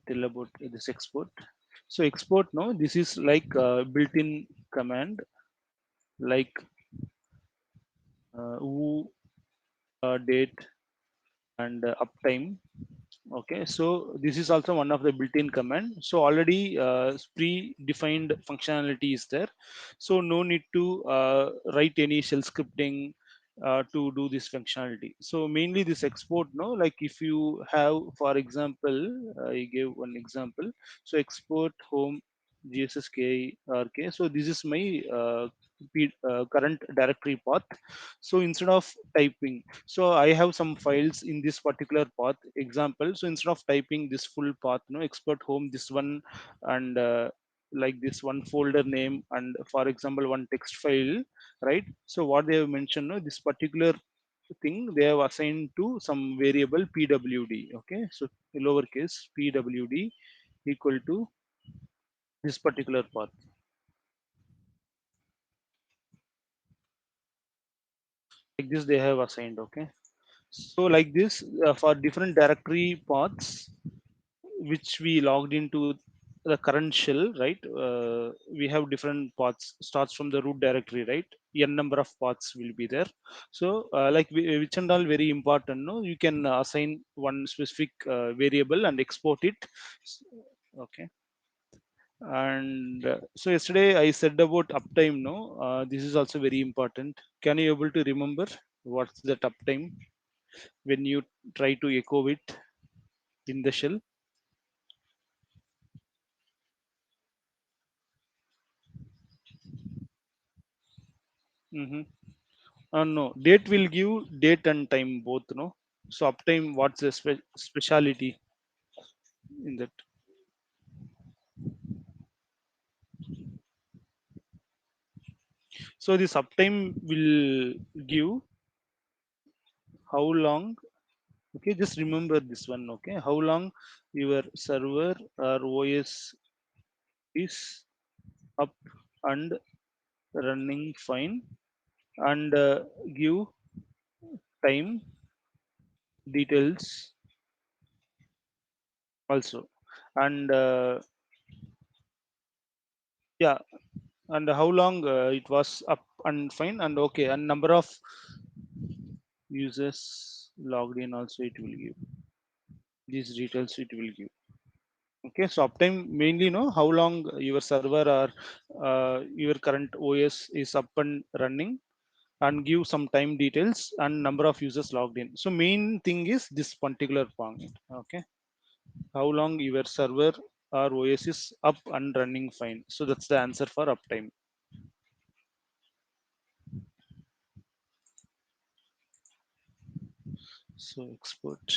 tell about this export. So export, no, this is like built-in command, like who, date, and uptime. Okay, so this is also one of the built-in command. So already pre-defined functionality is there, so no need to write any shell scripting to do this functionality. So mainly this export, no, like if you have, for example, I gave one example. So export home gssk rk. So this is my current directory path. So instead of typing, so I have some files in this particular path example. So instead of typing this full path, no, export home this one, and like this one folder name, and for example one text file, right? So what they have mentioned, no, this particular thing they have assigned to some variable pwd. Okay, so lowercase pwd equal to this particular path, like this they have assigned. Okay, so like this, for different directory paths which we logged into the current shell, right? We have different paths starts from the root directory, right? N number of paths will be there. So like which and all very important, no, you can assign one specific variable and export it. S- okay. And so yesterday I said about uptime, no, this is also very important. Can you able to remember what's that uptime when you try to echo it in the shell? Mhm. No, date will give date and time both, no. So uptime, what's the speciality in that? So this uptime will give how long. Okay, just remember this one. Okay, how long your server or OS is up and running fine, and give time details also, and yeah, and how long it was up and fine, and okay, and number of users logged in also it will give these details, it will give. Okay, so uptime mainly know how long your server or your current OS is up and running, and give some time details and number of users logged in. So main thing is this particular point. Okay, how long your server or OS is up and running fine. So that's the answer for uptime. So export.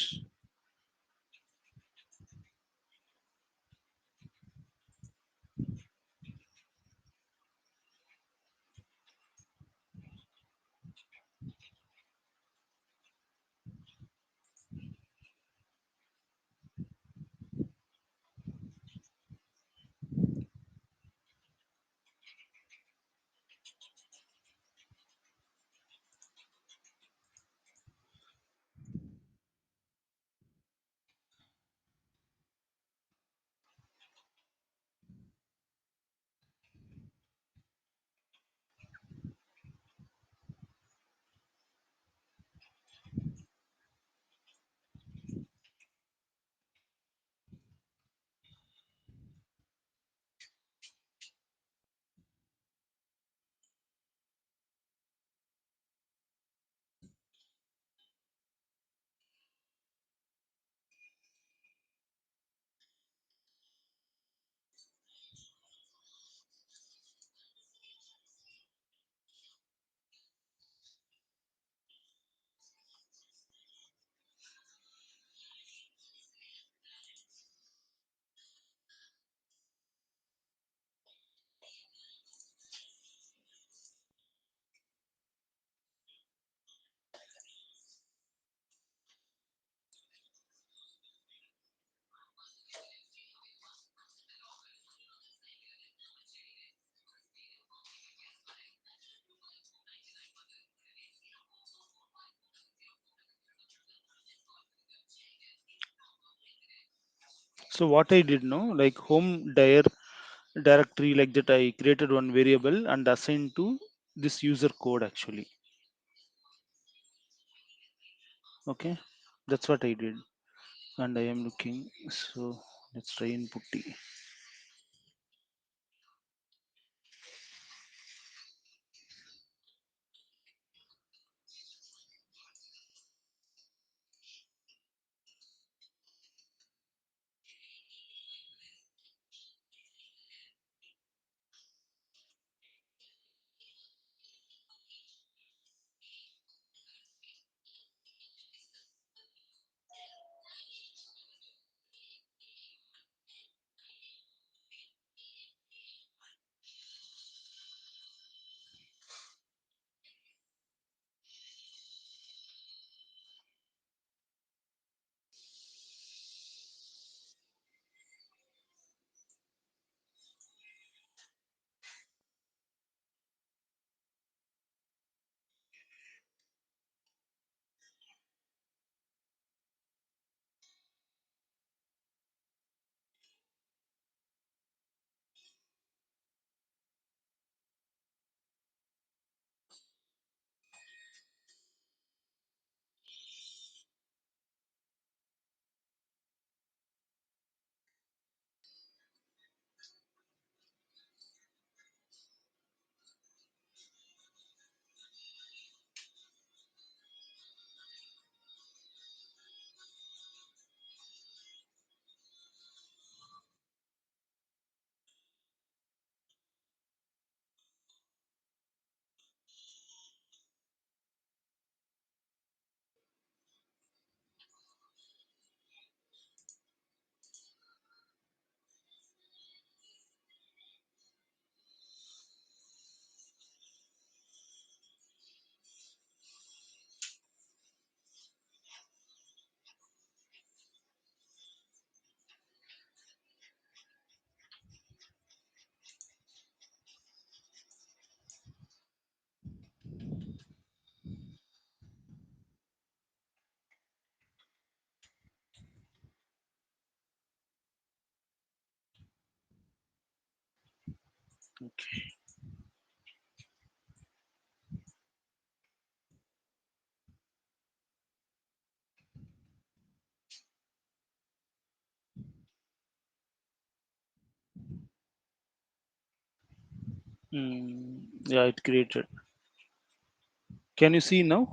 So what I did now, like home directory like that, I created one variable and assigned to this user code actually. Okay, that's what I did, and I am looking. So let's try in putty. Okay. Yeah, it created. Can you see now?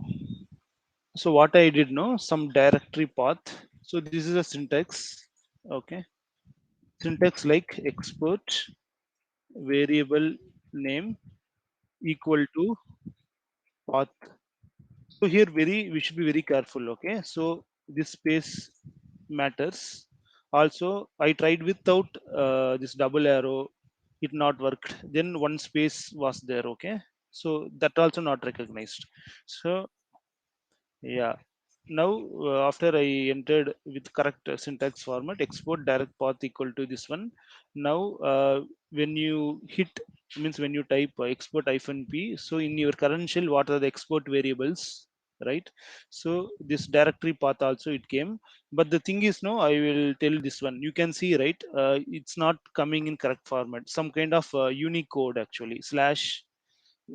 So what I did now, some directory path. So this is a syntax. Okay, syntax like export variable name equal to path. So here we should be very careful. Okay, so this space matters. Also, I tried without this double arrow, it not worked. Then one space was there. Okay, so that also not recognized. So yeah. Now, after I entered with correct syntax format, export direct path equal to this one. Now, when you hit, means when you type export hyphen p, so in your current shell, what are the export variables, right? So this directory path also it came, but the thing is, no, I will tell this one. You can see, right? It's not coming in correct format. Some kind of unique code actually slash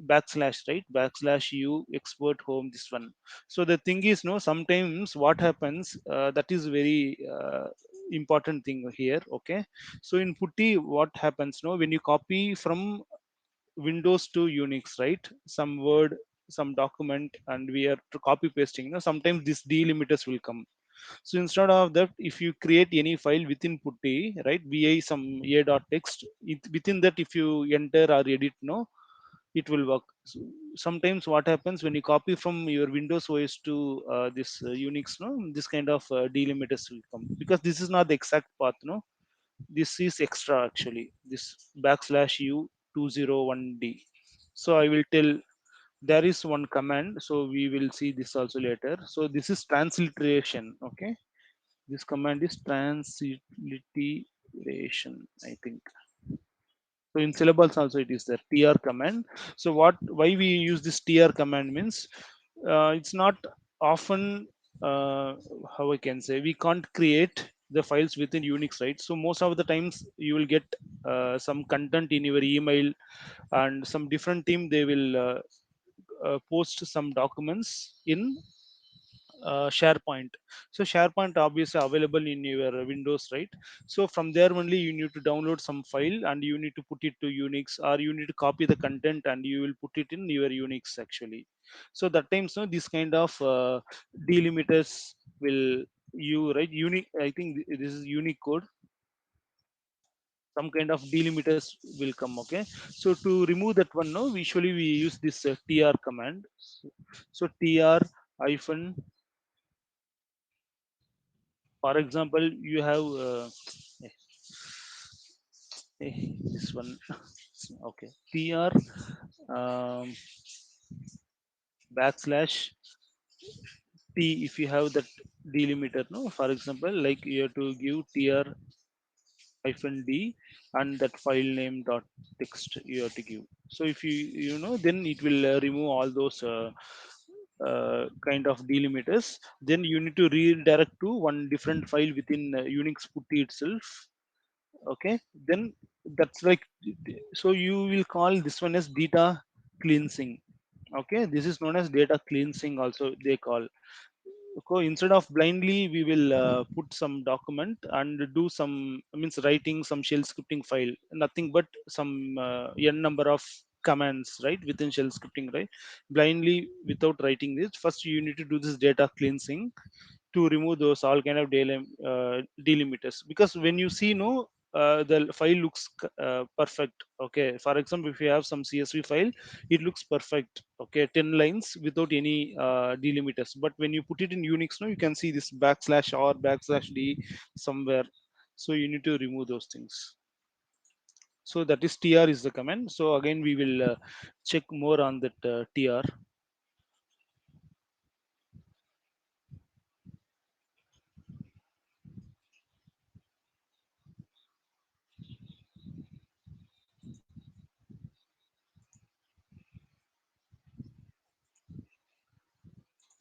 backslash, right, backslash u export home, this one. So the thing is, no, sometimes what happens, that is very important thing here. Okay, so in putty what happens, no, when you copy from windows to unix, right, some word, some document, and we are to copy pasting, you know, sometimes this delimiters will come. So instead of that, if you create any file within putty, right, vi some a dot text, within that if you enter or edit, no, it will work. So sometimes what happens when you copy from your windows os to this unix, no, this kind of delimiters will come, because this is not the exact path, no, this is extra actually, this backslash u 201d. So I will tell, there is one command, so we will see this also later. So this is transliteration. Okay, this command is transliteration, I think. So in syllables also it is there, tr command. So what, why we use this tr command means, it's not often, uh, how I can say, we can't create the files within Unix, right? So most of the times you will get some content in your email, and some different team they will post some documents in SharePoint. So SharePoint obviously available in your Windows, right? So from there only you need to download some file and you need to put it to Unix, or you need to copy the content and you will put it in your Unix actually. So that times, no, this kind of delimiters will you right unique. I think this is unique code. Some kind of delimiters will come. Okay, so to remove that one, no, usually we use this tr command. So tr hyphen, for example, you have eh, this one. Okay, tr um, backslash t. If you have that delimiter, no, for example, like you have to give tr hyphen d and that file name dot text you have to give. So if you know, then it will remove all those kind of delimiters. Then you need to redirect to one different file within Unix putty itself. Okay, then that's like, so you will call this one as data cleansing. Okay, this is known as data cleansing also they call. So instead of blindly we will put some document and do some, means writing some shell scripting file, nothing but some n number of commands right within shell scripting, right? Blindly without writing this, first you need to do this data cleansing to remove those all kind of delimiters. Because when you see, no, the file looks perfect. Okay, for example, if you have some csv file, it looks perfect. Okay, 10 lines without any delimiters. But when you put it in Unix, no, you can see this backslash or backslash d somewhere. So you need to remove those things. So that is tr is the command. So again we will check more on that tr.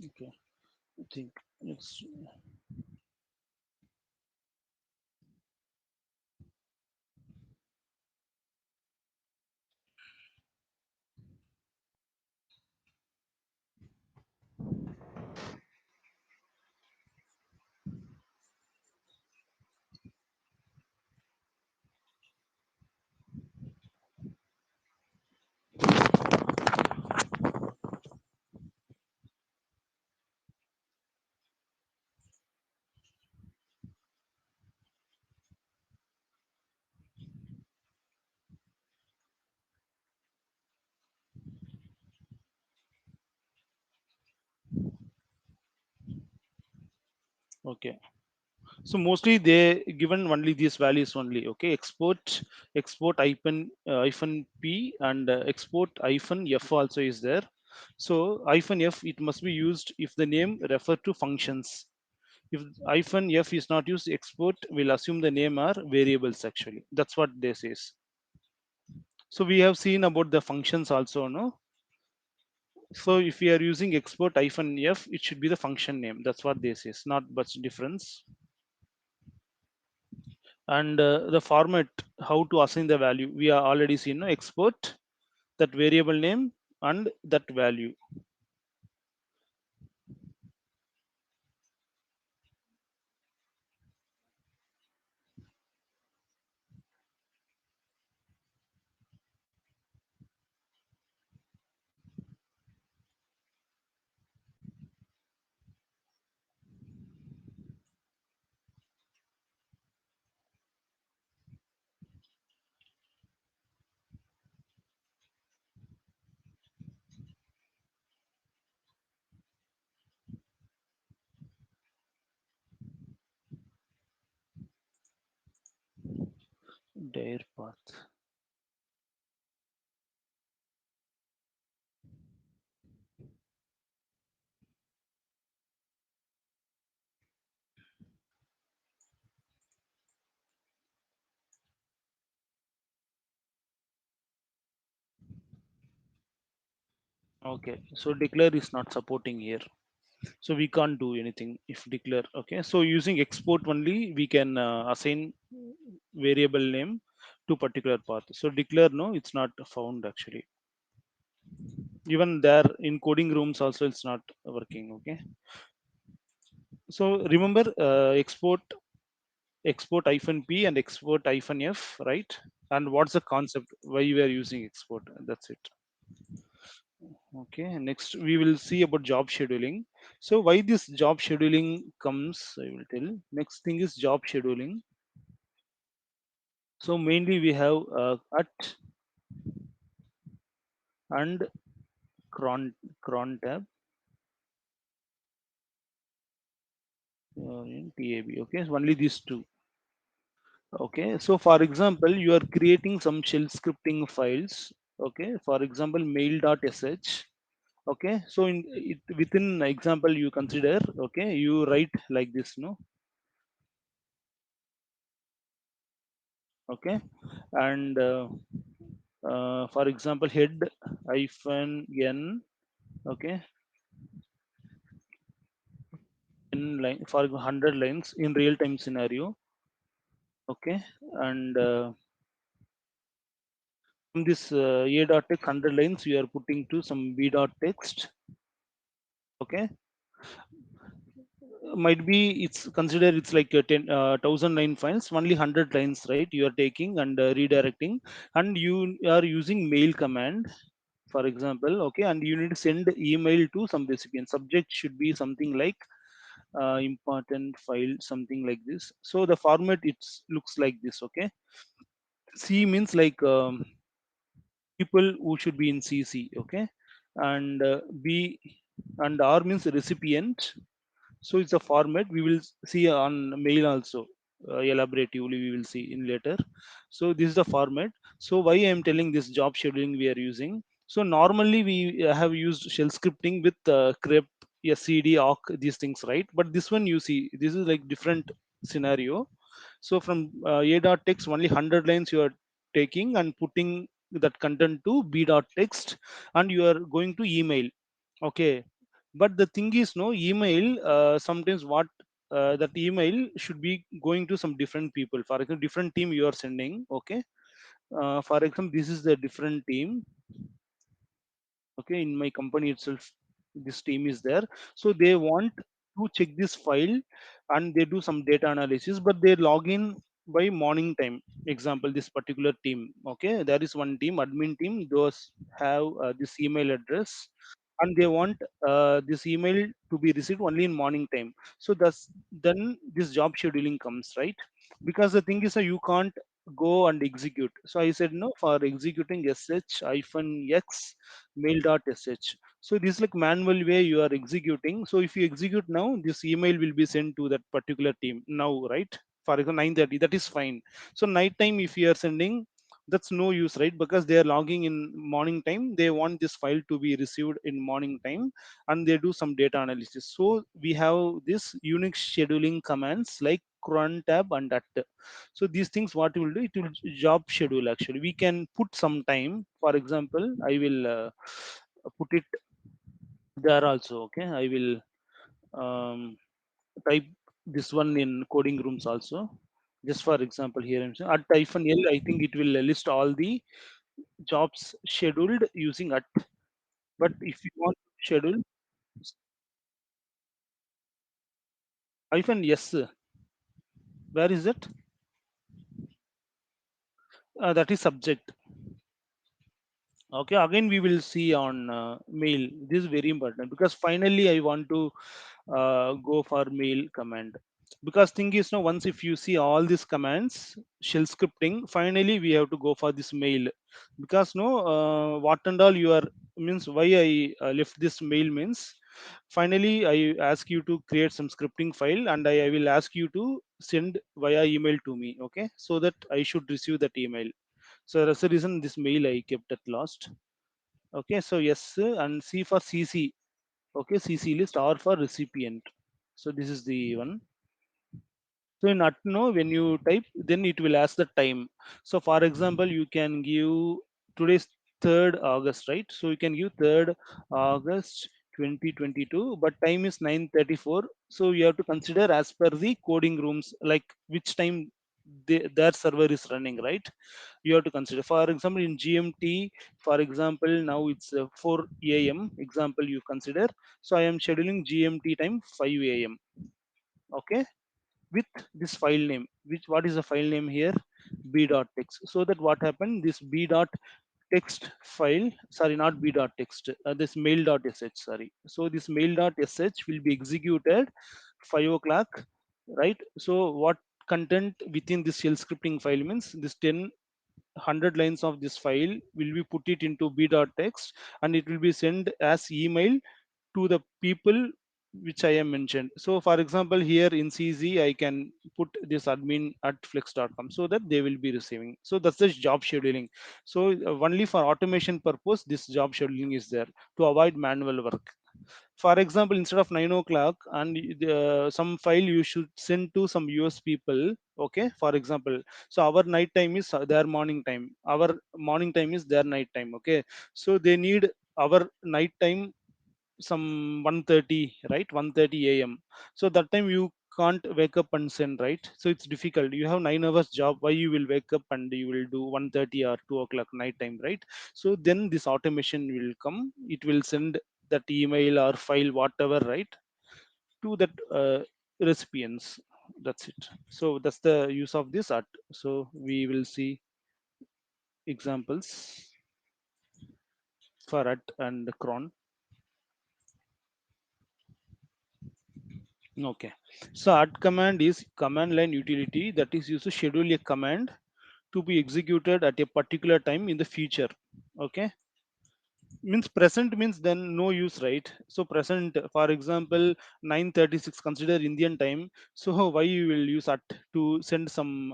Okay, I think it's okay. So mostly they given only these values only. Okay, export hyphen p and export hyphen f also is there. So hyphen f, it must be used if the name refer to functions. If hyphen f is not used, export will assume the name are variables actually. That's what they says. So we have seen about the functions also, no? So if we are using export hyphen f, it should be the function name. That's what they says, not much difference. And the format, how to assign the value, we are already seen, no? Export that variable name and that value. Dir path. Okay, so declare is not supporting here. So we can't do anything if declare. Okay, so using export only we can assign variable name to particular path. So declare, no, it's not found actually. Even there in coding rooms also it's not working. Okay, so remember export hyphen p and export hyphen f, right? And what's the concept why we are using export? That's it. Okay, next we will see about job scheduling. So why this job scheduling comes, I will tell. Next thing is job scheduling. So mainly we have at and cron tab in tab. Okay, so only these two. Okay, so for example, you are creating some shell scripting files. Okay, for example, mail.sh. Okay, so in it, within example you consider. Okay, you write like this, no? Okay, and for example head hyphen n. Okay, in line for 100 lines in real time scenario. Okay, and from this a dot text 100 lines you are putting to some b dot text. Okay, might be it's consider it's like a 10 1000 line files, only 100 lines, right? You are taking and redirecting, and you are using mail command, for example. Okay, and you need to send email to some recipient. Subject should be something like important file, something like this. So the format it looks like this. Okay, C means like people who should be in CC. Okay, and B and R means recipient. So it's a format we will see on mail also. Elaboratively we will see in later. So this is the format. So why I am telling this job scheduling we are using. So normally we have used shell scripting with grep, scd, awk, these things, right? But this one you see this is like different scenario. So from a dot text only 100 lines you are taking and putting that content to b dot text, and you are going to email. Okay, but the thing is, no, email sometimes what that email should be going to some different people. For example, different team you are sending. Okay, for example, this is the different team. Okay, in my company itself this team is there. So they want to check this file and they do some data analysis, but they log in by morning time. Example, this particular team. Okay, there is one team, admin team, those have this email address, and they want this email to be received only in morning time. So that's then this job scheduling comes, right? Because the thing is you can't go and execute. So I said no, for executing sh hyphen x mail.sh. So this is like manual way you are executing. So if you execute now, this email will be sent to that particular team now, right? For example, 9:30, that is fine. So night time if you are sending, that's no use, right? Because they are logging in morning time, they want this file to be received in morning time, and they do some data analysis. So we have this Unix scheduling commands like cron tab and at. So these things what it will do, it will job schedule. Actually we can put some time. For example, I will put it there also. Okay, I will um, type this one in coding rooms also. Just for example, here I'm saying at hyphen l, I think it will list all the jobs scheduled using at. But if you want to schedule hyphen yes, where is it? That is subject. Okay, again we will see on mail. This is very important because finally I want to go for mail command. Because thing is now, once if you see all these commands shell scripting, finally we have to go for this mail. Because no, what and all you are means why I left this mail means, finally I ask you to create some scripting file, and I will ask you to send via email to me. Okay, so that I should receive that email. So that's the reason this mail I kept at last. Okay, so yes, and C for CC. Okay, CC list, R for recipient. So this is the one. So in Atno, when you type, then it will ask the time. So for example, you can give today's 3rd August, right? So you can give 3rd August 2022, but time is 9:34. So you have to consider as per the coding rooms, like which time their server is running, right? You have to consider. For example, in GMT, for example, now it's 4 a.m. Example you consider. So I am scheduling GMT time 5 a.m. Okay, with this file name. Which what is the file name here? B.text. So that what happened? This B.text file, sorry, not B.text, this mail.sh, sorry. So this mail.sh will be executed 5 o'clock, right? So what content within this shell scripting file means this 100 lines of this file will be put it into b.text, and it will be sent as email to the people which I am mentioned. So for example, here in CZ, I can put this admin at flex.com so that they will be receiving. So that's the job scheduling. So only for automation purpose, this job scheduling is there to avoid manual work. For example, instead of 9 o'clock and some file you should send to some US people. Okay, for example, so our night time is their morning time. Our morning time is their night time. Okay, so they need our night time some 1:30, right? 1:30 a.m. So that time you can't wake up and send, right? So it's difficult. You have 9 hours job, why you will wake up and you will do 1:30 or 2 o'clock night time, right? So then this automation will come, it will send that email or file whatever, right, to that recipients. That's it. So that's the use of this art. So we will see examples for at and cron. Okay. So add command is command line utility that is used to schedule a command to be executed at a particular time in the future. Okay. Means present means then no use, right? So present, for example, 9:36 consider Indian time. So why you will use at to send some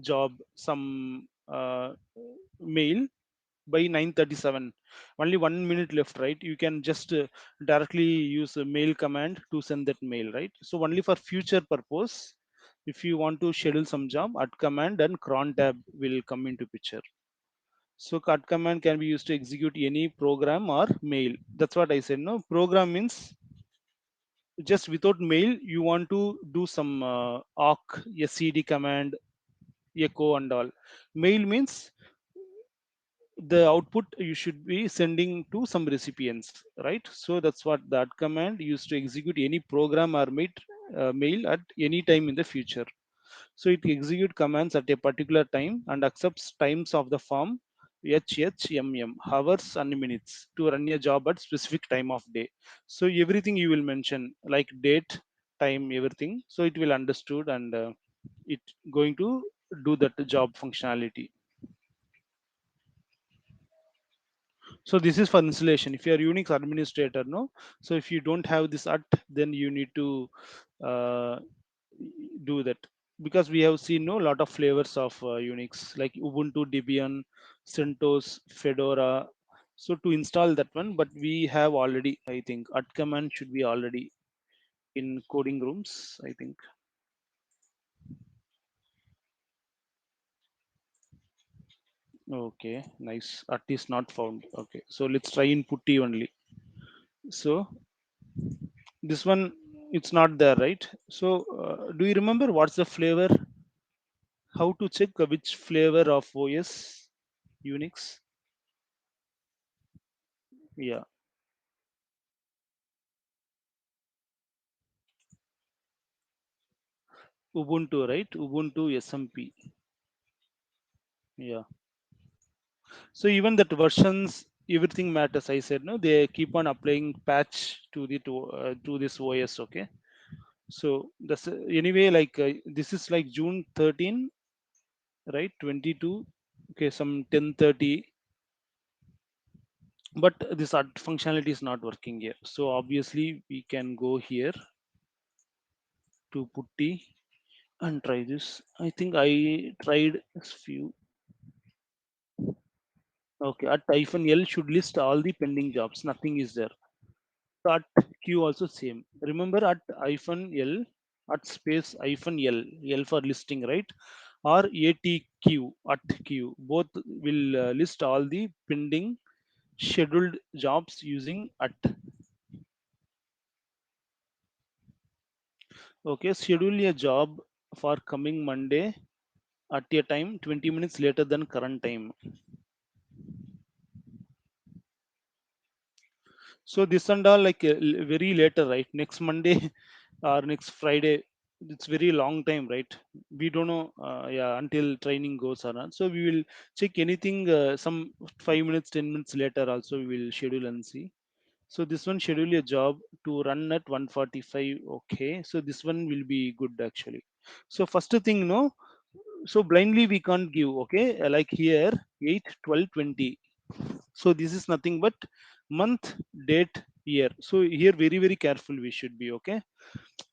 job, some mail by 9:37, only 1 minute left, right? You can just directly use a mail command to send that mail, right? So only for future purpose, if you want to schedule some job, at command and cron tab will come into picture. So cut command can be used to execute any program or mail. That's what I said. No, program means just without mail you want to do some awk, scd command, echo and all. Mail means the output you should be sending to some recipients, right? So that's what that command used to execute any program or mail at any time in the future. So it execute commands at a particular time and accepts times of the form HHMM, hours and minutes, to run a job at specific time of day. So everything you will mention like date, time, everything. So it will understood and it going to do that job functionality. So this is for installation. If you are Unix administrator, no. So if you don't have this at, then you need to uh, do that, because we have seen no lot of flavors of Unix like Ubuntu, Debian, CentOS, Fedora. So to install that one, but we have already, I think, at command should be already in coding rooms, I think. Okay, nice. At is not found. Okay, so let's try in putty only. So this one, it's not there, right? So do you remember what's the flavor? How to check which flavor of OS Unix? Yeah, Ubuntu, right? Ubuntu SMP. Yeah. So even that versions, everything matters. I said no. They keep on applying patch to this OS. Okay. So that's anyway. Like this is like June 13, right? 22. Okay, some 10:30. But this functionality is not working here. So obviously we can go here to putty and try this. I think I tried a few. Okay, at hyphen L should list all the pending jobs. Nothing is there. So at Q also same. Remember at hyphen L, at space hyphen L, L for listing, right? Or ATQ at Q. Both will list all the pending scheduled jobs using at. Okay, schedule a job for coming Monday at a time 20 minutes later than current time. So this and all like very later, right? Next Monday or next Friday. It's very long time, right? We don't know, yeah, until training goes on. So we will check anything. Some 5 minutes, 10 minutes later, also we will schedule and see. So this one schedule a job to run at 1:45. Okay, so this one will be good actually. So first thing, no. So blindly we can't give. Okay, like here 8, 12, 20. So this is nothing but month, date, year. So here very careful we should be. Okay,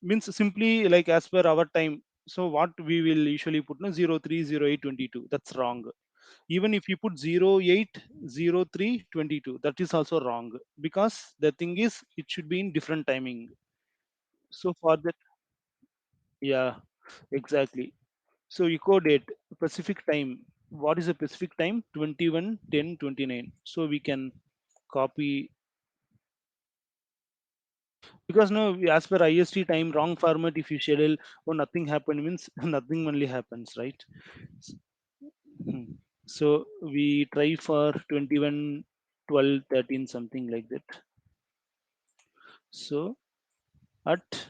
means simply like as per our time. So what we will usually put, no, 030822, that's wrong. Even if you put 080322, that is also wrong, because the thing is it should be in different timing. So for that, yeah, exactly. So echo date, Pacific time. What is the Pacific time? 21:10:29. So we can copy, because no, as per IST time, wrong format if you schedule or nothing happen means nothing only happens, right? Hmm. So we try for 21, 12, 13, something like that. So at,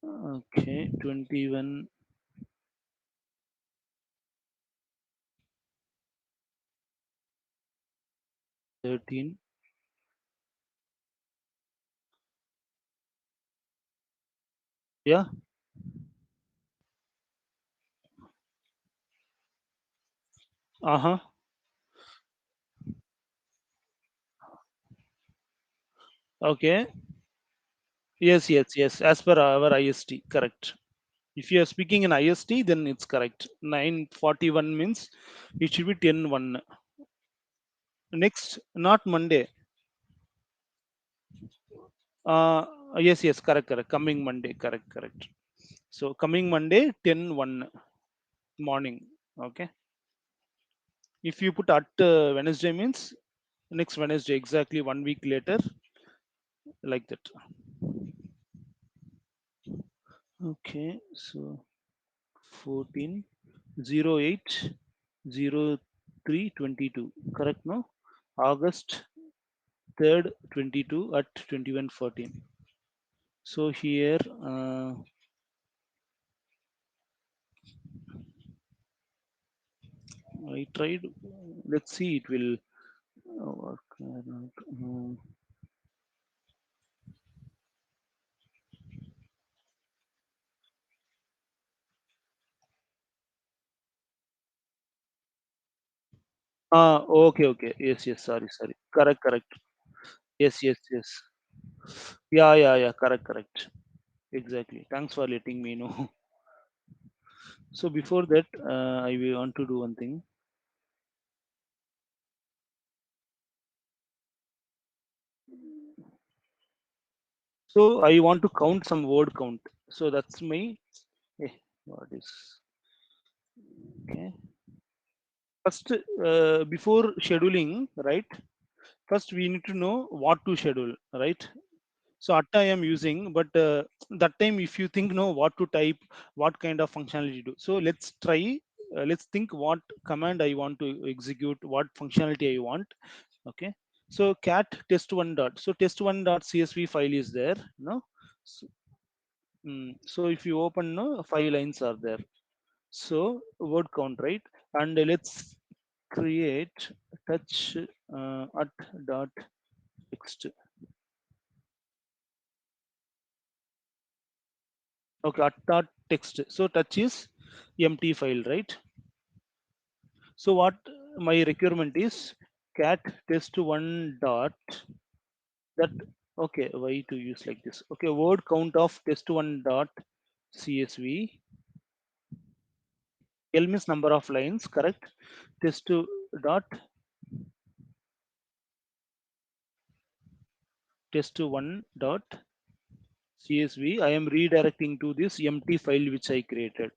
okay, 21, 13. Yeah. Uh-huh. Okay. Yes. As per our IST, correct. If you are speaking in IST, then it's correct. 9:41 means it should be 10:1. Next, not Monday. Uh, yes, correct. Coming Monday, correct. So coming Monday, 10:1 morning. Okay. If you put at Wednesday means next Wednesday, exactly 1 week later, like that. Okay. So 14:08:03:22. Correct, no? August 3rd, 22 at 21:14. So here, I tried. Let's see, it will work or not. Okay. Yes. Sorry. Correct. Yes. Yeah. Correct. Exactly. Thanks for letting me know. So before that, I will want to do one thing. So I want to count some word count. So that's my. Eh, what is, okay? First, before scheduling, right? First, we need to know what to schedule, right? So Atta I am using, but that time if you think no what to type, what kind of functionality to do. So let's try. Let's think what command I want to execute, what functionality I want. Okay. So cat test1 dot. So test1 dot CSV file is there. No. So, so if you open, no, 5 lines are there. So word count, right? And let's create touch at dot text. Okay, at dot text. So touch is empty file, right? So what my requirement is, cat test1 dot that. Okay, why to use like this? Okay, word count of test1 dot CSV. L means number of lines, correct? Test2 dot test1 dot CSV. I am redirecting to this empty file which I created.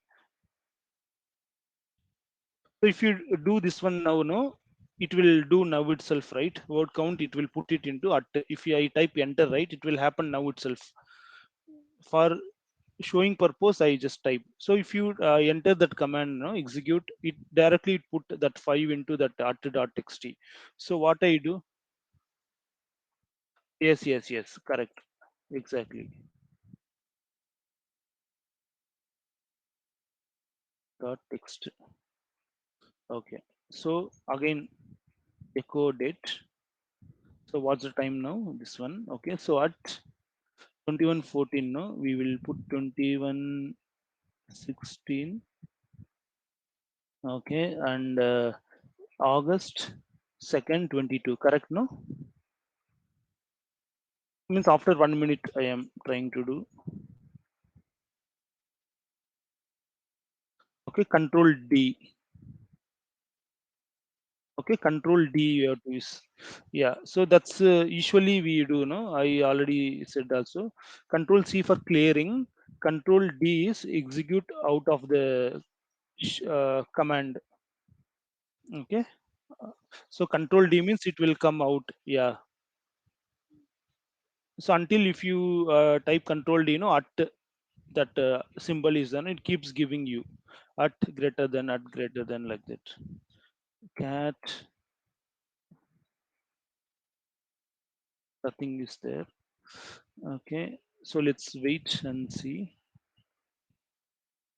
So if you do this one now, no, it will do now itself, right? Word count, it will put it into at. If I type enter, right, it will happen now itself. For showing purpose, I just type. So if you enter that command, no, execute it directly, it put that 5 into that at.txt. So what I do? Yes, yes, yes, correct, exactly. Dot text. Okay, so again echo date. So what's the time now, this one? Okay, so at 21:14, no, we will put 21:16. Okay, and August 2nd 22, correct, no? Means after 1 minute I am trying to do. Okay, control D. Okay, control D you have to use. Yeah, so that's usually we do, no, I already said also. Control C for clearing. Control D is execute out of the command. Okay, so control D means it will come out. Yeah, so until if you type control D, at that symbol is done, it keeps giving you at greater than, like that. Cat, nothing is there. Okay, so let's wait and see.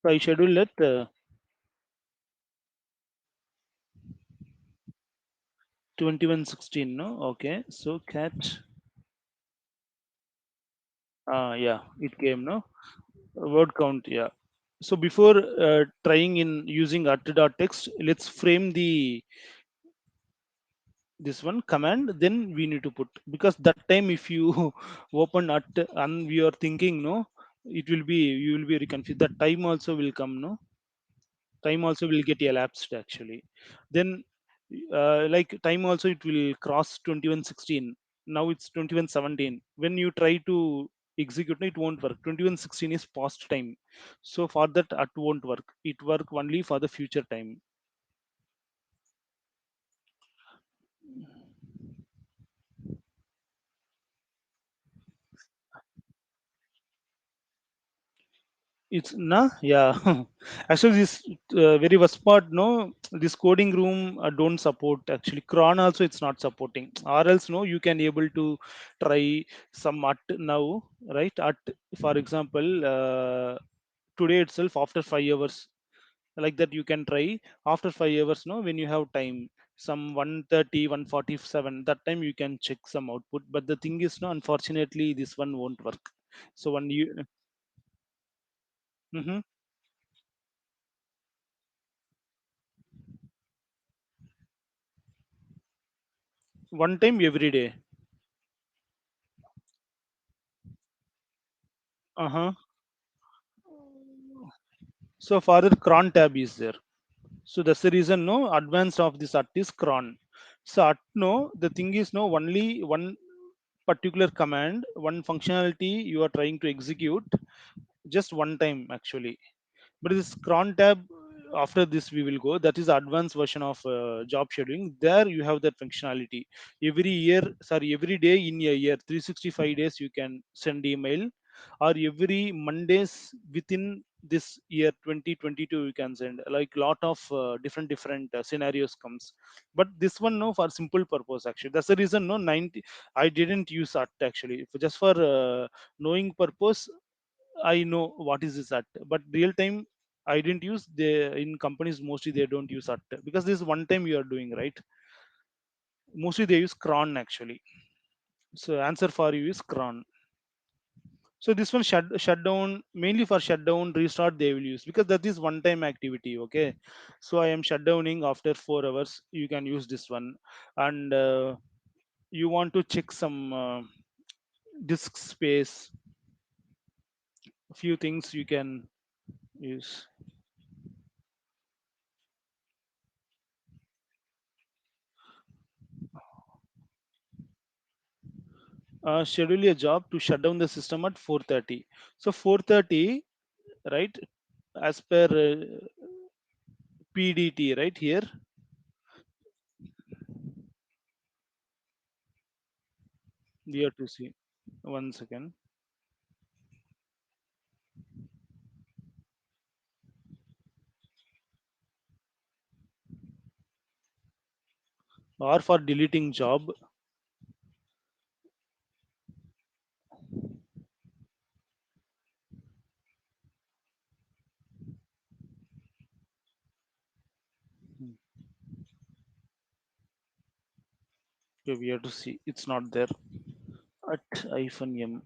So I schedule it 21:16, no? Okay, so cat, yeah, it came, no? Word count, yeah. So before trying in using at.text, let's frame the this one command, then we need to put, because that time if you open at and we are thinking, no, it will be, you will be very confused. That time also will come, no, time also will get elapsed actually. Then like time also it will cross 21:16. Now it's 21:17. When you try to execute, no, it won't work. 21:16 is past time, so for that at won't work. It work only for the future time. It's na, yeah. Actually, this very worst part, no, this coding room don't support actually. Cron also it's not supporting. Or else, no, you can able to try some at now, right? At, for example, today itself after 5 hours, like that you can try. After 5 hours, no, when you have time, some 1:30, 1:47, that time you can check some output. But the thing is, no, unfortunately, this one won't work. So when you, mhm, one time every day. Uh-huh. So further cron tab is there. So that's the reason, no, advanced of this at is cron. So at, no, the thing is, no, only one particular command, one functionality you are trying to execute just one time actually. But this cron tab, after this we will go, that is advanced version of job scheduling. There you have that functionality. Every year, sorry, every day in a year, 365 days you can send email, or every Mondays within this year 2022 you can send, like lot of different scenarios comes. But this one, no, for simple purpose actually. That's the reason, no, 90 I didn't use that actually. Just for knowing purpose, I know what is this at, but real time I didn't use. The in companies mostly they don't use at, because this is one time you are doing, right. Mostly they use cron actually. So answer for you is cron. So this one shutdown, mainly for shutdown restart they will use, because that is one time activity. Okay, so I am shutdowning after 4 hours. You can use this one, and you want to check some disk space. Few things you can use. Schedule a job to shut down the system at 4:30. So 4:30, right? As per PDT, right here. We have to see. One second. Or for deleting job. Okay, we have to see. It's not there. At hyphen m.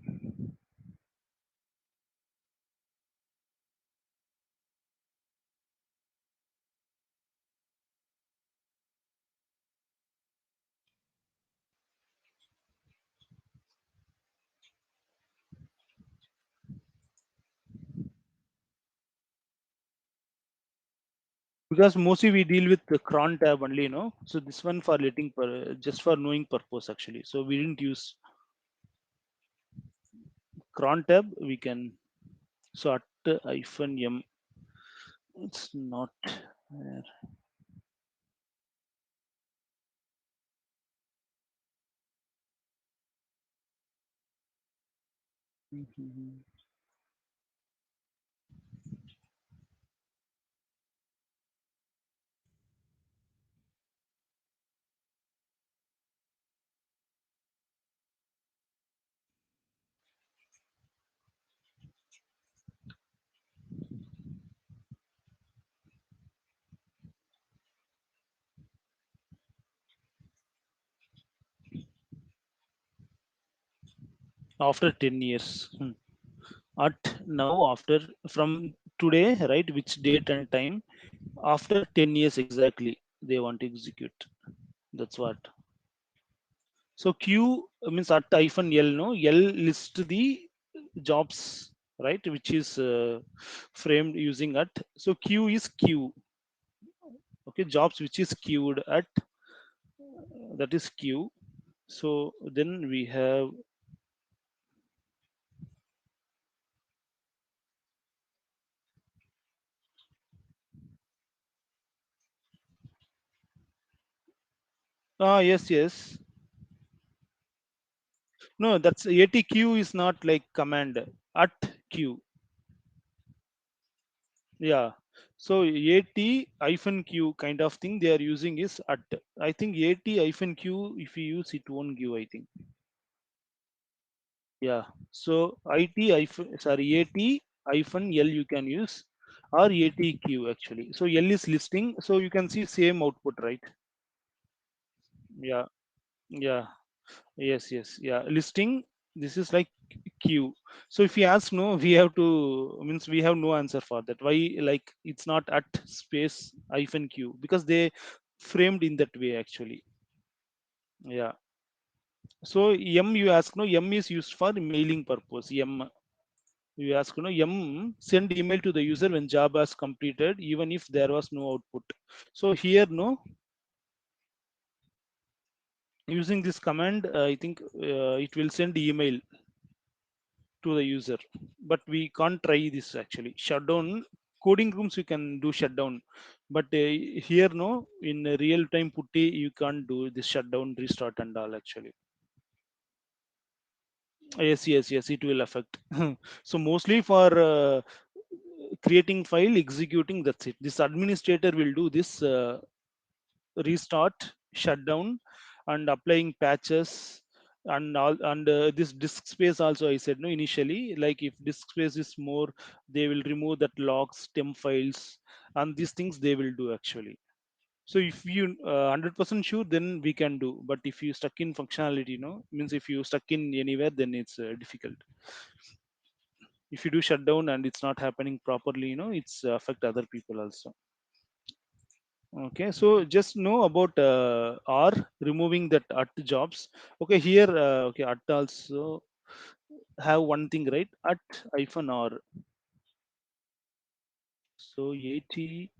Because mostly we deal with the cron tab only, so this one for letting just for knowing purpose actually, so we didn't use cron tab. We can, so at hyphen m, it's not there. Mhm. After 10 years. At now, after from today, right, which date and time, after 10 years exactly they want to execute. That's what. So Q means at hyphen L, no? L list the jobs, right, which is framed using at. So Q is Q. Okay, jobs which is queued at, that is Q. So then we have, yes, yes. No, that's ATQ is not like command at Q. Yeah. So AT hyphen Q kind of thing they are using is at. I think AT hyphen Q, if you use it won't give, I think. Yeah. So IT hyphen, sorry, AT hyphen L you can use, or ATQ actually. So L is listing. So you can see same output, right? Yeah. Yeah. Yes, yes. Yeah. Listing. This is like Q. So if you ask no, we have to, means we have no answer for that. Why like it's not at space hyphen Q? Because they framed in that way actually. Yeah. So M you ask no, M is used for mailing purpose. M you ask no, M send email to the user when job was completed, even if there was no output. So here no, using this command, I think it will send email to the user, but we can't try this actually. Shutdown coding rooms you can do shutdown, but here no, in real time putty you can't do this shutdown restart and all actually. Yes, yes, yes, it will affect. So mostly for creating file, executing, that's it. This administrator will do this restart, shutdown, and applying patches and all. And this disk space also, I said no initially, like if disk space is more, they will remove that logs, temp files, and these things they will do actually. So if you 100% sure, then we can do. But if you stuck in functionality, means if you stuck in anywhere, then it's difficult. If you do shutdown and it's not happening properly, it's affect other people also. Okay, so just know about R removing that at jobs. Okay, here, okay, at also have one thing, right? At hyphen R. So AT,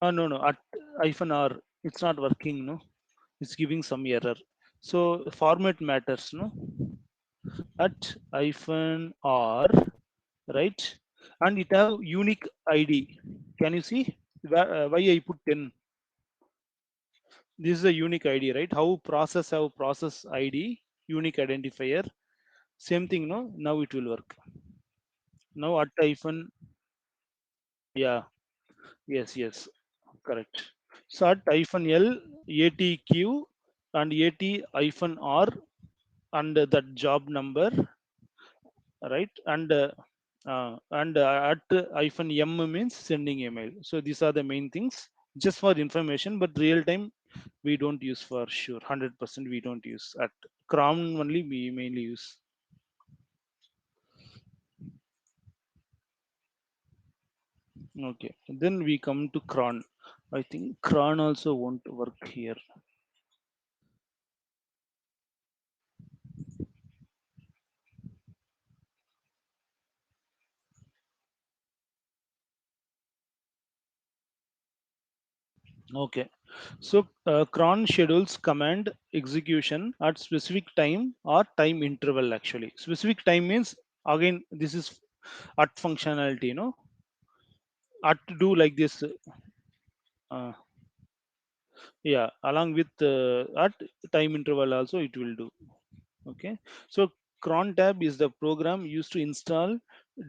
no, no, at hyphen R, it's not working, no? It's giving some error. So format matters, no? At hyphen R, right? and it have unique ID. Can you see why I put 10? This is a unique ID, right? How process have process ID, unique identifier. Same thing, no? Now it will work. Now at hyphen, yeah, yes, yes, correct. So at hyphen L, ATQ, and AT hyphen R, and that job number, right? And at hyphen M means sending email. So these are the main things just for information, but real time we don't use for sure. 100% we don't use. At Chrome only we mainly use. Okay, then we come to cron. I think cron also won't work here. Okay, so cron schedules command execution at specific time or time interval. Actually, specific time means, again this is at functionality. At to do like this. Uh, yeah, along with at time interval also it will do. Okay, so cron tab is the program used to install,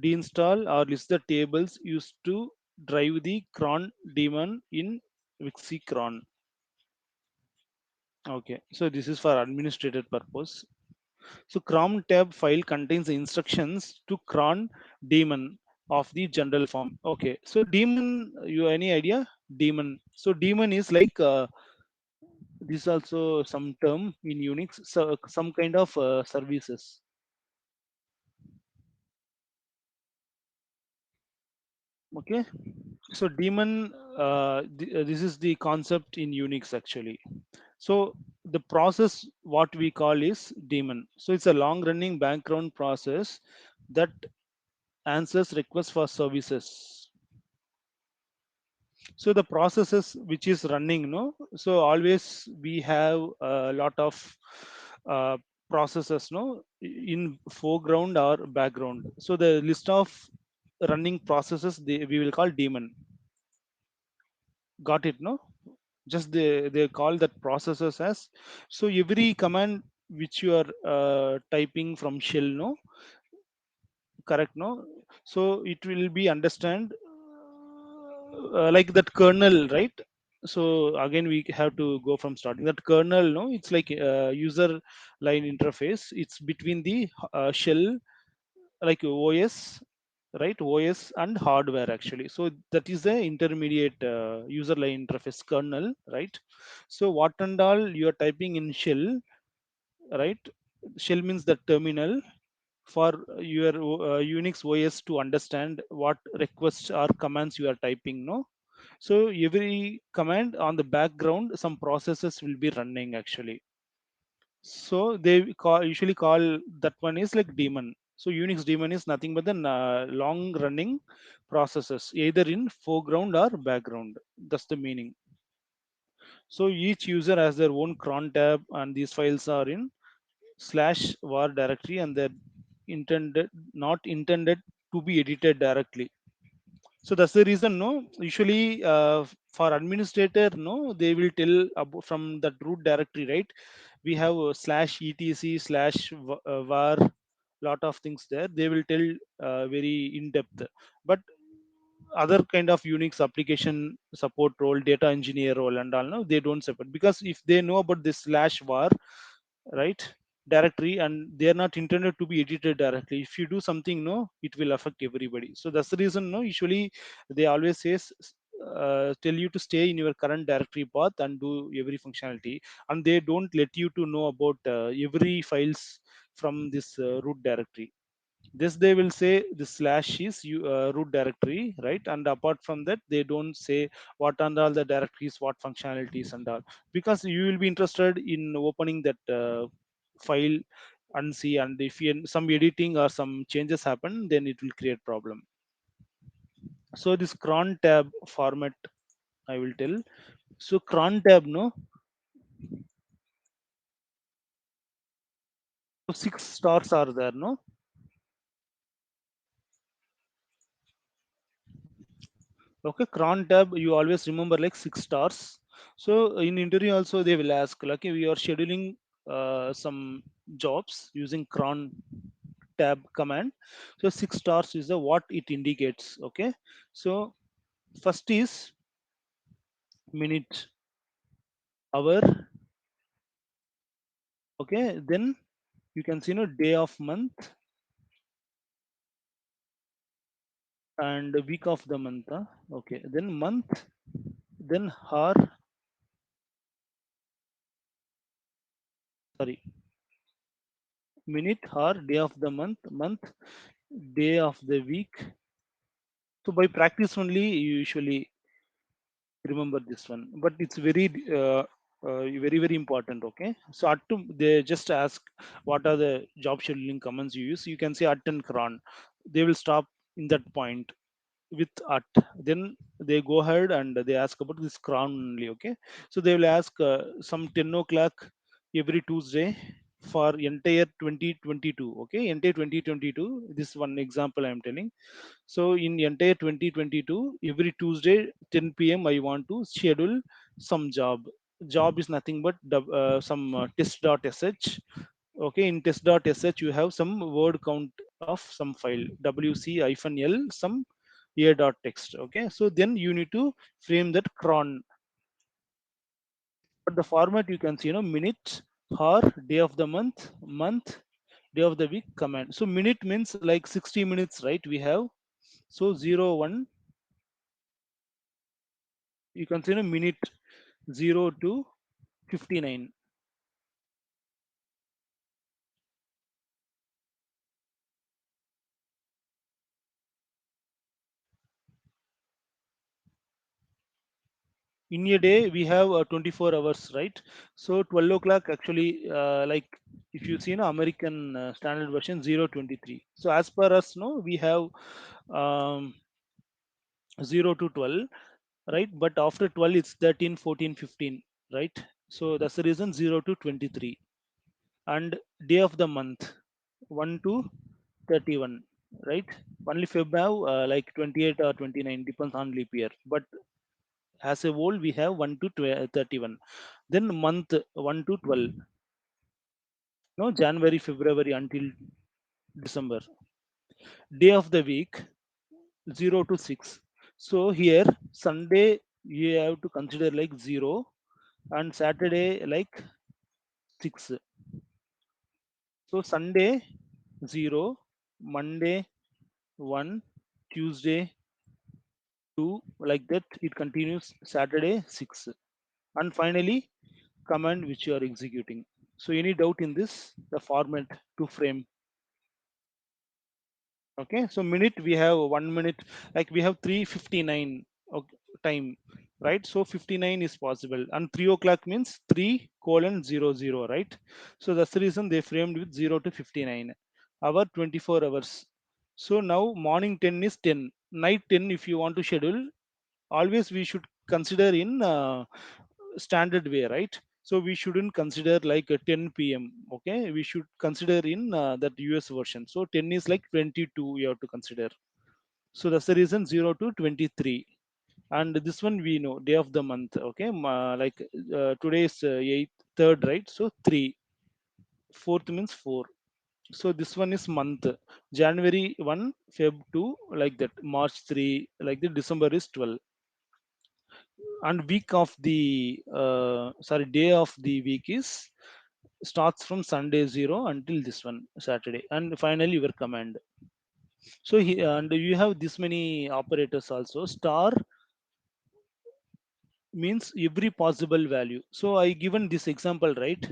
deinstall, or list the tables used to drive the cron daemon in Wixi cron. Okay, so this is for administrated purpose. So cron tab file contains the instructions to cron daemon of the general form. Okay, so daemon, you any idea? Daemon. So daemon is like this also some term in Unix, so some kind of services. Okay, so daemon, this is the concept in Unix actually. So the process what we call is daemon. So it's a long running background process that answers requests for services. So the processes which is running, no, so always we have a lot of uh, processes, no, in foreground or background. So the list of running processes we will call daemon. Got it, no? Just they call that processes as. So every command which you are typing from shell, no, correct, no, so it will be understand like that kernel, right? So again we have to go from starting that kernel, no, it's like user line interface. It's between the shell, like OS, right? OS and hardware actually. So that is the intermediate user line interface kernel, right? So what and all you are typing in shell, right? Shell means the terminal for your Unix OS to understand what requests or commands you are typing, no? So every command on the background, some processes will be running actually. So they usually call that one is like daemon. So Unix daemon is nothing but the long running processes, either in foreground or background. That's the meaning. So each user has their own cron tab, and these files are in slash var directory, and they're intended not intended to be edited directly. So that's the reason, no, usually for administrator, no, they will tell about from that root directory, right? We have slash etc slash var, lot of things there they will tell very in depth. But other kind of Unix application support role, data engineer role and all, no, they don't support, because if they know about this slash var, right, directory, and they are not intended to be edited directly, if you do something, no, it will affect everybody. So that's the reason, no, usually they always says tell you to stay in your current directory path and do every functionality, and they don't let you to know about every files from this root directory. This they will say the slash is root directory, right? And apart from that they don't say what and all the directories, what functionalities and all, because you will be interested in opening that file and see, and if some editing or some changes happen, then it will create problem. So this cron tab format I will tell. So cron tab, no, so 6 stars are there, no? Okay, cron tab you always remember like 6 stars. So in interview also they will ask like, okay, we are scheduling some jobs using cron tab command. So 6 stars is the what it indicates. Okay, so first is minute, hour. Okay, then you can see no day of month and week of the month. Okay, then month, then hour, sorry, minute, hour, day of the month, day of the week. So by practice only you usually remember this one, but it's very important. Okay, so at to, they just ask what are the job scheduling commands you use. You can say at and cron. They will stop in that point with at. Then they go ahead and they ask about this cron only. Okay, so they will ask some 10 o'clock every Tuesday for entire 2022. Okay, entire 2022, this one example I am telling. So in entire 2022, every Tuesday 10 p.m. I want to schedule some job. Job is nothing but some test.sh. Okay, in test.sh you have some word count of some file wc-l some a.text. Okay, so then you need to frame that cron. But the format you can see, minute, hour, day of the month, day of the week command. So minute means like 60 minutes, right? We have, so 01, you can see minute 0 to 59. In a day we have 24 hours, right? So 12 o'clock actually, like if you see American standard version 023. So as per us, no, we have um, 0 to 12, right? But after 12 it's 13, 14, 15, right? So that's the reason 0 to 23. And day of the month 1 to 31, right? Only Feb have like 28 or 29, depends on leap year, but as a whole we have 1 to 31. Then month 1 to 12, no, January, February until December. Day of the week 0 to 6. So here Sunday you have to consider like 0, and Saturday like 6. So Sunday 0, Monday 1, Tuesday 2, like that it continues, Saturday 6, and finally command which you are executing. So any doubt in this, the format to frame? Okay, so minute we have 1 minute, like we have 3:59 time, right? So 59 is possible, and 3 o'clock means 3:00, right? So that's the reason they framed with 0 to 59 hour, 24 hours. So now morning 10 is 10, night 10. If you want to schedule, always we should consider in standard way, right? So we shouldn't consider like a 10 p.m. Okay, we should consider in that US version. So 10 is like 22 you have to consider. So that's the reason 0 to 23. And this one we know day of the month. Okay, like today is 8th, third, right? So 3, fourth means 4. So this one is month, January 1, Feb 2, like that, March 3, like the December is 12. And week of the sorry, day of the week is starts from Sunday 0 until this one Saturday, and finally your command. So and you have this many operators also. Star means every possible value. So I given this example, right?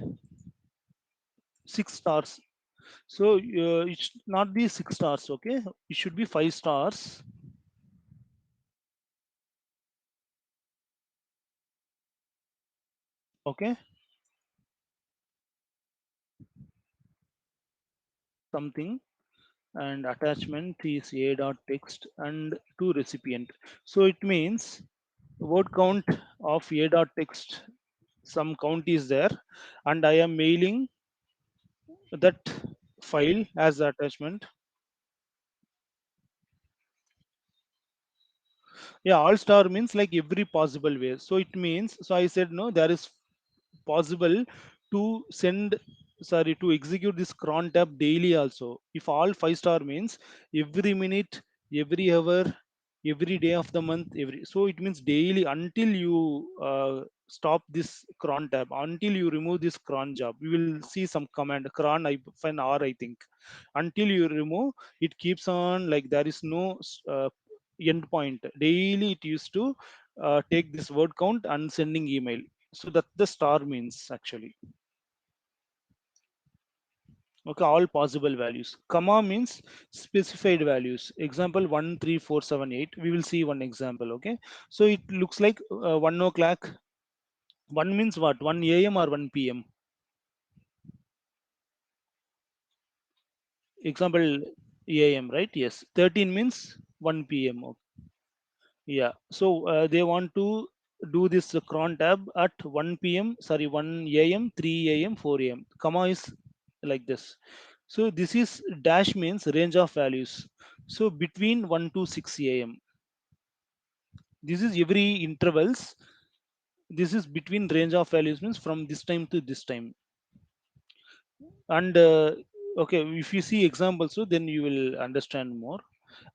6 stars. So it should not be 6 stars. Okay, it should be 5 stars. Okay, something, and attachment is a dot text and to recipient. So it means word count of a dot text, some count is there, and I am mailing that file as attachment. Yeah, all star means like every possible way. So it means, so I said no, there is possible to send, sorry, to execute this cron tab daily also. If all 5 star means every minute, every hour, every day of the month, every, so it means daily until you stop this cron tab, until you remove this cron job. You will see some command cron hyphen r, I think. Until you remove, it keeps on, like there is no end point. Daily it used to take this word count and sending email. So that the star means actually. Okay, all possible values. Comma means specified values. Example 13478, we will see one example. Okay, so it looks like 1 o'clock. One means what? 1 a.m. or 1 p.m. Example a.m., right? Yes. 13 means 1 p.m. Yeah, so they want to do this cron tab at 1 p.m. Sorry, 1 a.m., 3 a.m., 4 a.m. Comma is like this. So this is dash means range of values. So between 1 to 6 a.m. This is every intervals. This is between range of values means from this time to this time. And okay, if you see examples, so then you will understand more.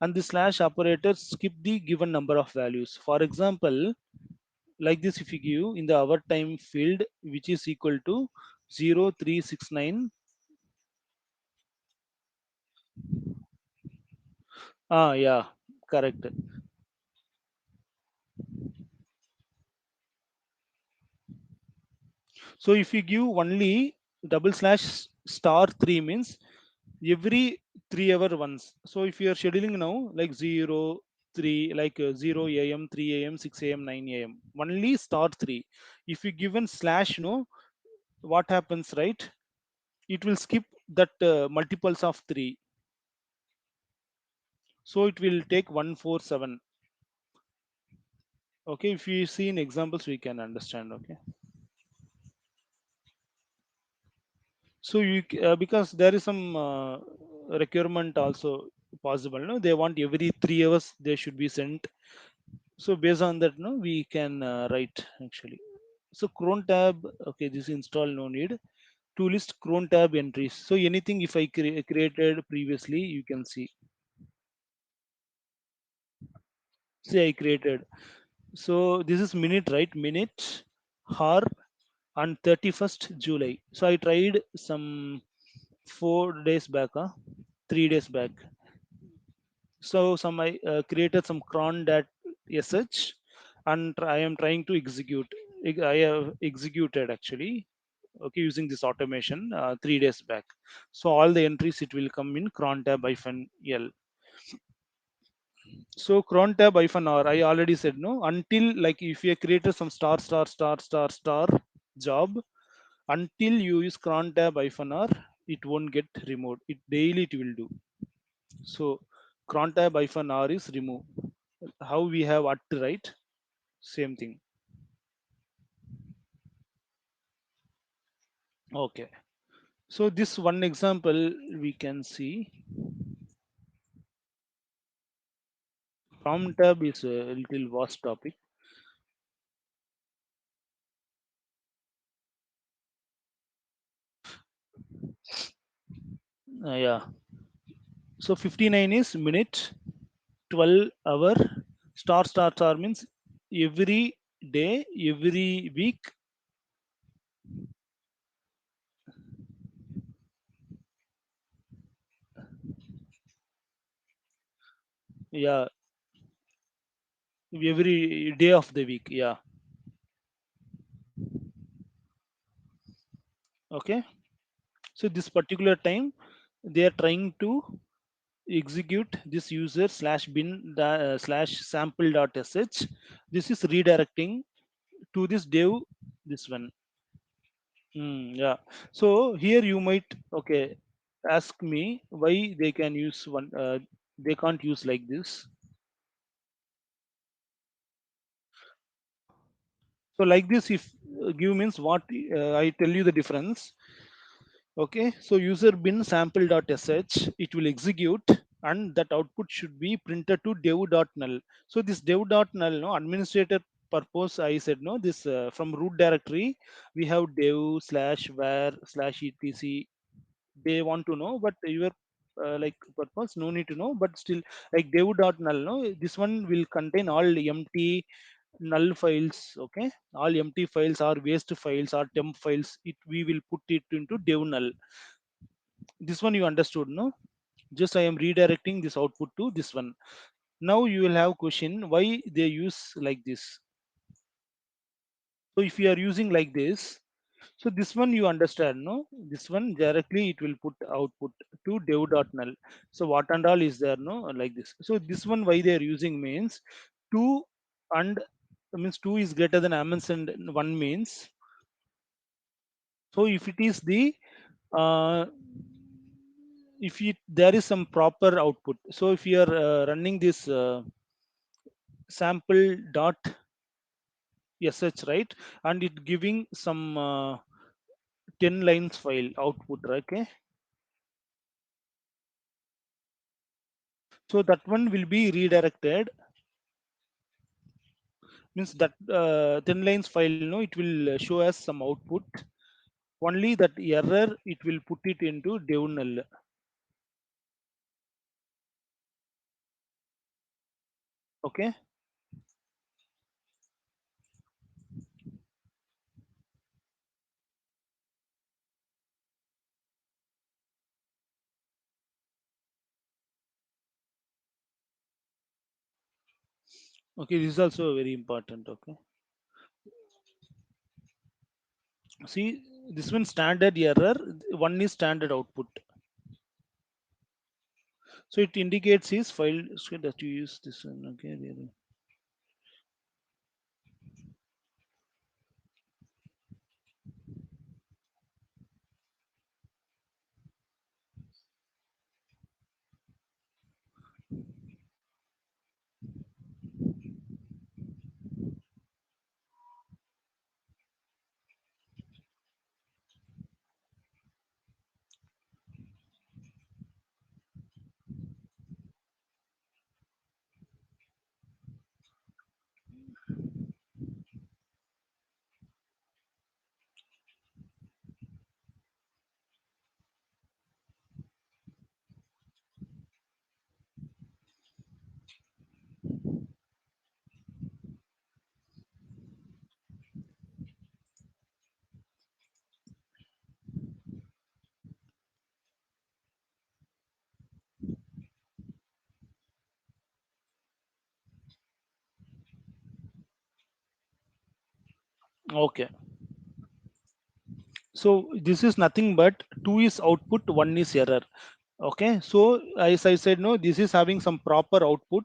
And the slash operator skip the given number of values. For example, like this, if you give in the hour time field, which is equal to 0369. Yeah, correct. So if you give only double slash star 3 means every 3 hour once. So if you are scheduling now like 0 3, like 0 a.m., 3 a.m., 6 a.m., 9 a.m., only star 3. If you given slash, no, what happens, right? It will skip that multiples of 3. So it will take 147. Okay, if you see in examples we can understand. Okay, so because there is some requirement also possible, no, they want every 3 hours they should be sent. So based on that, no, we can write actually. So cron tab, okay, this install no need to list cron tab entries. So anything if I created previously, you can see I created. So this is minute, right? Minute, hour, and 31st July. So I tried some 4 days back, 3 days back. So some I created some cron that sh, and I am trying to execute. I have executed actually. Okay, using this automation 3 days back. So all the entries it will come in cron tab hyphen l. So cron tab hyphen r, I already said no. Until, like if you created some star job, until you use cron tab hyphen r, it won't get removed. It daily it will do. So cron tab hyphen r is remove. How we have at, right? Same thing. Okay. So this one example we can see. Prompt tab is a little vast topic. Yeah. So 59 is minute, 12 hour, star means every day, every week. Yeah, every day of the week. Yeah. Okay. So this particular time, they are trying to execute this user slash bin slash sample dot sh. This is redirecting to this dev, this one. Yeah. So here you might, okay, ask me why they can use one. They can't use like this. So like this, if give means what, I tell you the difference. Okay. So user bin sample dot sh, it will execute. and that output should be printed to dev.null. So this dev.null, no, administrator purpose, I said no, this from root directory we have dev slash var slash etc. They want to know, but your like purpose no need to know, but still like dev.null, no, this one will contain all empty null files. Okay, all empty files or waste files or temp files, it we will put it into dev null. This one you understood, no? Just I am redirecting this output to this one. Now you will have question why they use like this. So if you are using like this, so this one you understand, no? This one directly it will put output to dev.null. So what and all is there, no, like this. So this one why they are using means 2 and means 2 is greater than ampersand 1 means. So if it is the uh, if it, there is some proper output. So if you are running this sample dot sh, right, and it giving some 10 lines file output, okay, so that one will be redirected, means that 10 lines file, no, it will show us some output. Only that error it will put it into dev null. Okay, okay, this is also very important. Okay, see, this one standard error, one is standard output. So it indicates his file, so that you use this one. Okay, really. Okay, so this is nothing but 2 is output, 1 is error. Okay, so as I said, no, this is having some proper output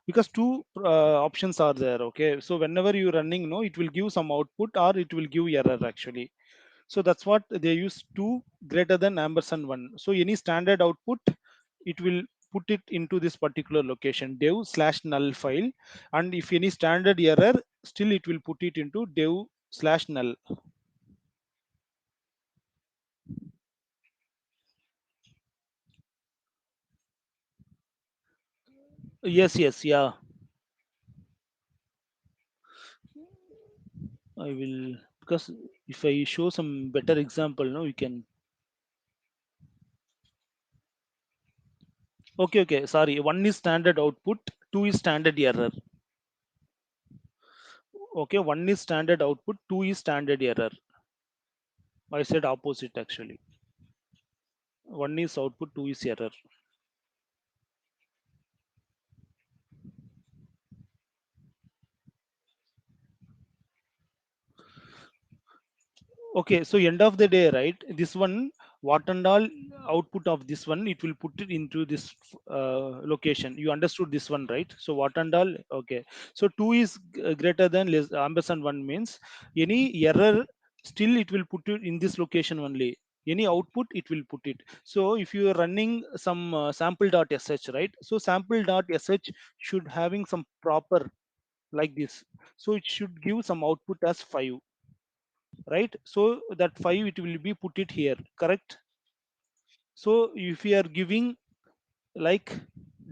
because two options are there. Okay, so whenever you running, no, it will give some output or it will give error actually. So that's what they use, 2 greater than ampersand 1. So any standard output it will put it into this particular location dev slash null file, and if any standard error, still it will put it into dev slash null. Yes, yes, yeah, I will, because if I show some better example, no, you can. Okay, okay, sorry. One is standard output, two is standard error. Okay, one is standard output, two is standard error. I said opposite actually. One is output, two is error. Okay, so end of the day, right? This one, what and all output of this one, it will put it into this location. You understood this one, right? So what and all, okay. So two is greater than less ampersand one means any error, still it will put it in this location only. Any output, it will put it. So if you are running some sample.sh, right? So sample.sh should having some proper like this. So it should give some output as 5, right? So that 5 it will be put it here, correct? So if you are giving like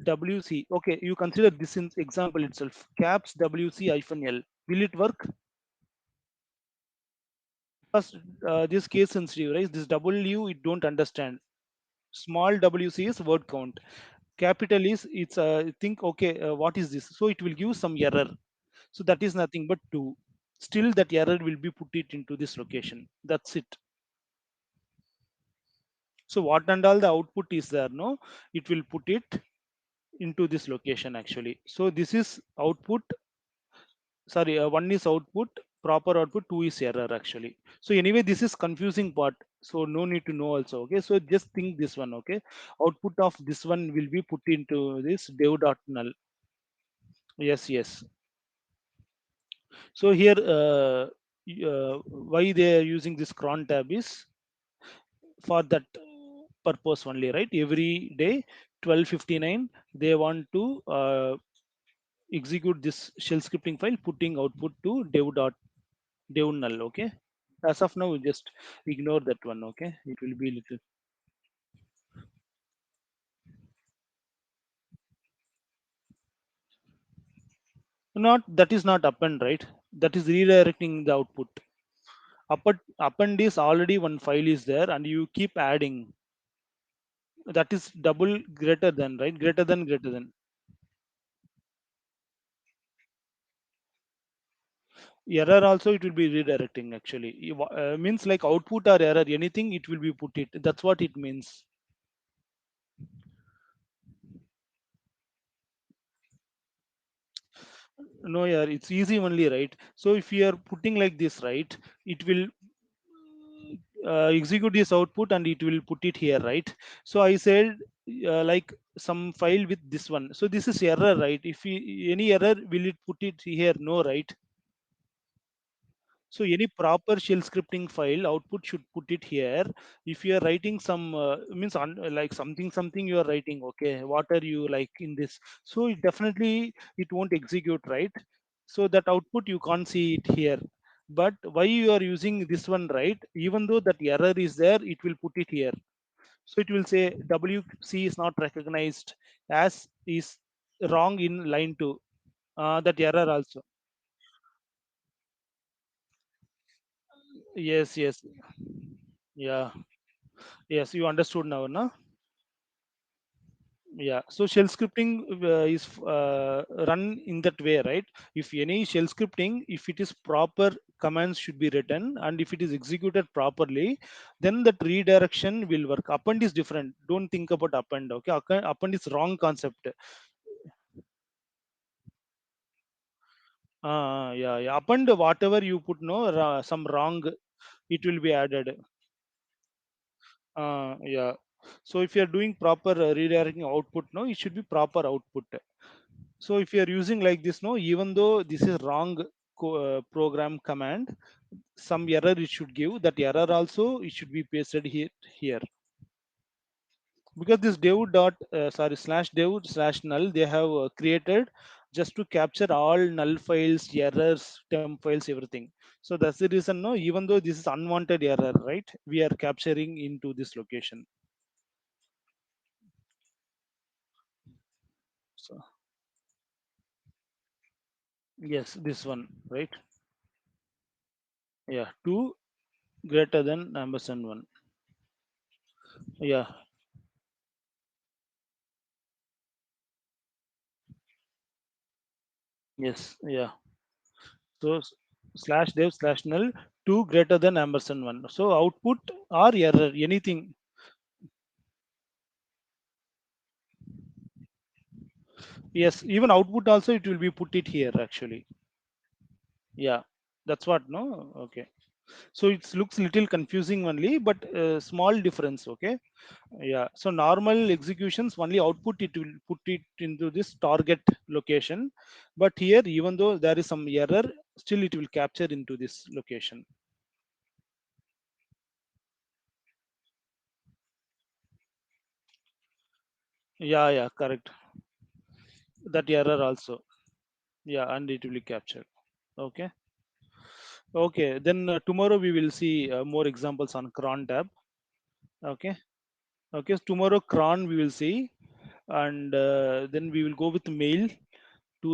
WC. Okay, you consider this in example itself. Caps WC hyphen L. Will it work? Because this case sensitive, right? This W it don't understand. Small WC is word count. Capital is it's think okay, what is this? So it will give some error. So that is nothing but two. Still that error will be put it into this location. That's it. So what and all the output is there? No, it will put it into this location actually. So this is output. Sorry, one is output, proper output. Two is error actually. So anyway, this is confusing part. So no need to know also. Okay. So just think this one. Okay. Output of this one will be put into this dev dot null. Yes. Yes. So here, why they are using this cron tab is for that purpose only, right? Every day, 12:59, they want to execute this shell scripting file, putting output to dev null. Okay. As of now, we just ignore that one. Okay. It will be little. Not that is not append, right? That is redirecting the output. Append is already one file is there, and you keep adding. That is double greater than, right? Greater than. Error also it will be redirecting actually. Means like output or error, anything it will be put it. That's what it means. No, yeah, it's easy only, right? So if you are putting like this, right, it will execute this output and it will put it here, right? So I said like some file with this one. So this is error, right? If any error, will it put it here? No, right? So any proper shell scripting file output should put it here. If you are writing some means like something you are writing, okay, what are you like in this? So it definitely it won't execute, right? So that output you can't see it here. But why you are using this one, right? Even though that error is there, it will put it here. So it will say WC is not recognized as is wrong in line 2. That error also. Yes, yes, yeah. Yes, you understood now, no? Yeah. So shell scripting is run in that way, right? If any shell scripting, if it is proper, commands should be written, and if it is executed properly, then that redirection will work. Append is different. Don't think about append. Okay, append is wrong concept. Yeah, yeah. Append whatever you put, no, some wrong, it will be added. Yeah. So if you are doing proper redirecting output, no, it should be proper output. So if you are using like this, no, even though this is wrong program command, some error it should give. That error also it should be pasted here because this dev dot sorry slash dev slash null they have created just to capture all null files, errors, temp files, everything. So that's the reason. No, even though this is unwanted error, right? We are capturing into this location. So yes, this one, right? Yeah, two greater than ampersand one. Yeah. Yes. Yeah. So slash dev slash null two greater than ampersand one. So output or error, anything. Yes, even output also it will be put it here actually. Yeah, that's what. No, okay. So it looks little confusing only, but small difference. Okay. Yeah. So normal executions only output it will put it into this target location, but here even though there is some error, still it will capture into this location. Yeah, yeah, correct. That error also. Yeah, and it will be captured. Okay. Okay. Then tomorrow we will see more examples on cron tab. Okay. Okay. So tomorrow cron we will see. and then we will go with mail.